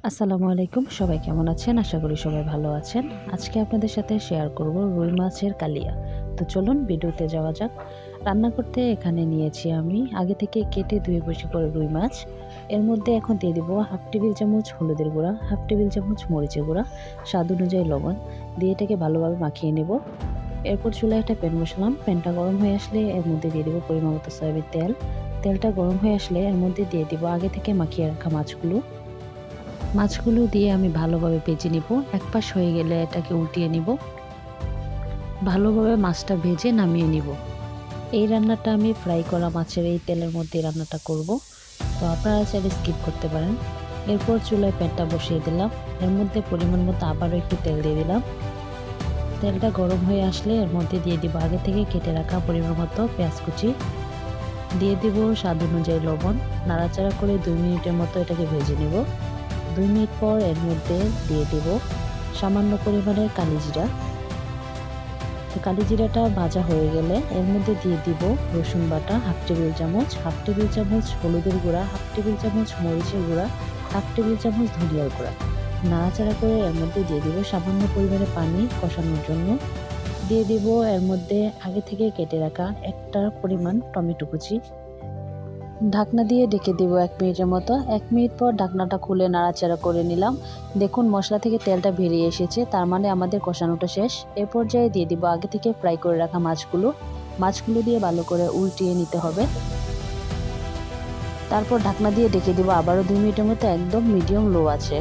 আসসালামু আলাইকুম, সবাই কেমন আছেন? আশা করি সবাই ভালো আছেন। আজকে আপনাদের সাথে শেয়ার করব রুই মাছের কালিয়া। তো চলুন ভিডিওতে যাওয়া যাক। রান্না করতে এখানে নিয়েছি আমি আগে থেকে কেটে ধুয়ে বসে করে রুই মাছ। এর মধ্যে এখন দিয়ে দিব হাফ টেবিল চামচ হলুদের গুঁড়া, হাফ টেবিল চামচ মরিচের গুঁড়া, স্বাদ অনুযায়ী লবণ দিয়ে এটাকে ভালোভাবে মাখিয়ে নেব। এরপর চুলায় একটা প্যান বসালাম। প্যানটা গরম হয়ে আসলে এর মধ্যে দিয়ে দিব পরিমাণ মতো সয়াবিন তেল। তেলটা গরম হয়ে আসলে এর মধ্যে দিয়ে দিব আগে থেকে মাখিয়ে রাখা মাছগুলো দিয়ে আমি ভালোভাবে ভেজে নিব। এক পাশ হয়ে গেলে এটাকে উল্টিয়ে নিব। ভালোভাবে মাছটা ভেজে নামিয়ে নিব। এই রান্নাটা আমি ফ্রাই করা মাছের এই তেলের মধ্যে রান্নাটা করব। তো আপনারা চাইলে স্কিপ করতে পারেন। এরপর চুলায় প্যানটা বসিয়ে দিলাম। এর মধ্যে পরিমাণ মতো আবারও একটু তেল দিয়ে দিলাম। তেলটা গরম হয়ে আসলে এর মধ্যে দিয়ে দিব আগে থেকে কেটে রাখা পরিমাণ মতো পেঁয়াজ কুচি, দিয়ে দিব স্বাদ অনুযায়ী লবণ। নাড়াচাড়া করে 2 মিনিটের মতো এটাকে ভেজে নেব। 2 মিনিট পর এর মধ্যে দিয়ে দেব সামান্য পরিমাণের কালিজিরা। তো কালিজিরাটা ভাজা হয়ে গেলে এর মধ্যে দিয়ে দিব রসুন বাটা হাফ টেবিল চামচ, হাফ টেবিল চামচ হলুদের গুঁড়া, হাফ টেবিল চামচ মরিচের গুঁড়া, হাফ টেবিল চামচ ধনিয়ার গুঁড়া। নাড়াচাড়া করে এর মধ্যে দিয়ে দিব সামান্য পরিমাণে পানি কষানোর জন্য। দিয়ে দিব এর মধ্যে আগে থেকে কেটে রাখা একটা পরিমাণ টমেটো কুচি। ঢাকনা দিয়ে ঢেকে দিব 1 মিনিটের মতো। 1 মিনিট পর ঢাকনাটা খুলে নাড়াচাড়া করে নিলাম। দেখুন মশলা থেকে তেলটা বেরিয়ে এসেছে, তার মানে আমাদের কষানোটা শেষ। এ পর্যায়ে দিয়ে দিব আগে থেকে ফ্রাই করে রাখা মাছগুলো দিয়ে ভালো করে উল্টিয়ে নিতে হবে। তারপর ঢাকনা দিয়ে ঢেকে দিব আবারও 2 মিনিটের মতো, একদম মিডিয়াম লো আছে।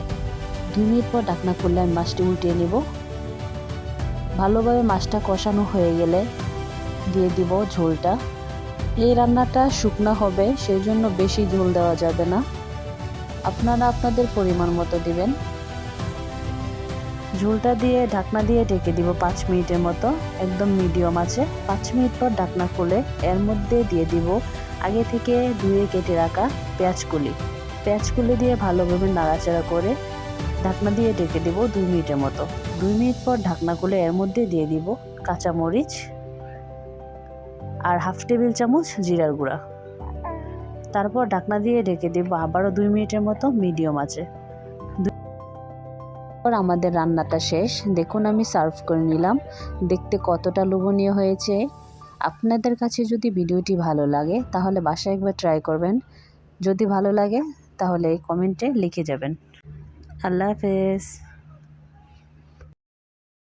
2 মিনিট পর ঢাকনা খুললে আমি মাছটি উল্টিয়ে নিব। ভালোভাবে মাছটা কষানো হয়ে গেলে দিয়ে দিব ঝোলটা। এই রান্নাটা শুকনা হবে, সেই জন্য বেশি ঝোল দেওয়া যাবে না, আপনারা আপনাদের পরিমাণ মতো দিবেন। ঝোলটা দিয়ে ঢাকনা দিয়ে ঢেকে দিব 5 মিনিটের মতো, একদম মিডিয়াম আছে। 5 মিনিট পর ঢাকনা খুলে এর মধ্যে দিয়ে দিব আগে থেকে ধুয়ে কেটে রাখা পেঁয়াজকুলি দিয়ে ভালোভাবে নাড়াচাড়া করে ঢাকনা দিয়ে ঢেকে দিব 2 মিনিটের মতো। 2 মিনিট পর ঢাকনা খুলে এর মধ্যে দিয়ে দিব কাঁচামরিচ আর হাফ টেবিল চামচ জিরার গুঁড়া। তারপর ঢাকনা দিয়ে ঢেকে দেব আবারও 2 মিনিটের মতো মিডিয়াম আছে। আমাদের রান্নাটা শেষ। দেখুন আমি সার্ভ করে নিলাম। দেখতে কতটা লোভনীয় হয়েছে। আপনাদের কাছে যদি ভিডিওটি ভালো লাগে তাহলে বাসায় একবার ট্রাই করবেন। যদি ভালো লাগে তাহলে কমেন্টে লিখে যাবেন। আল্লাহ হাফেজ।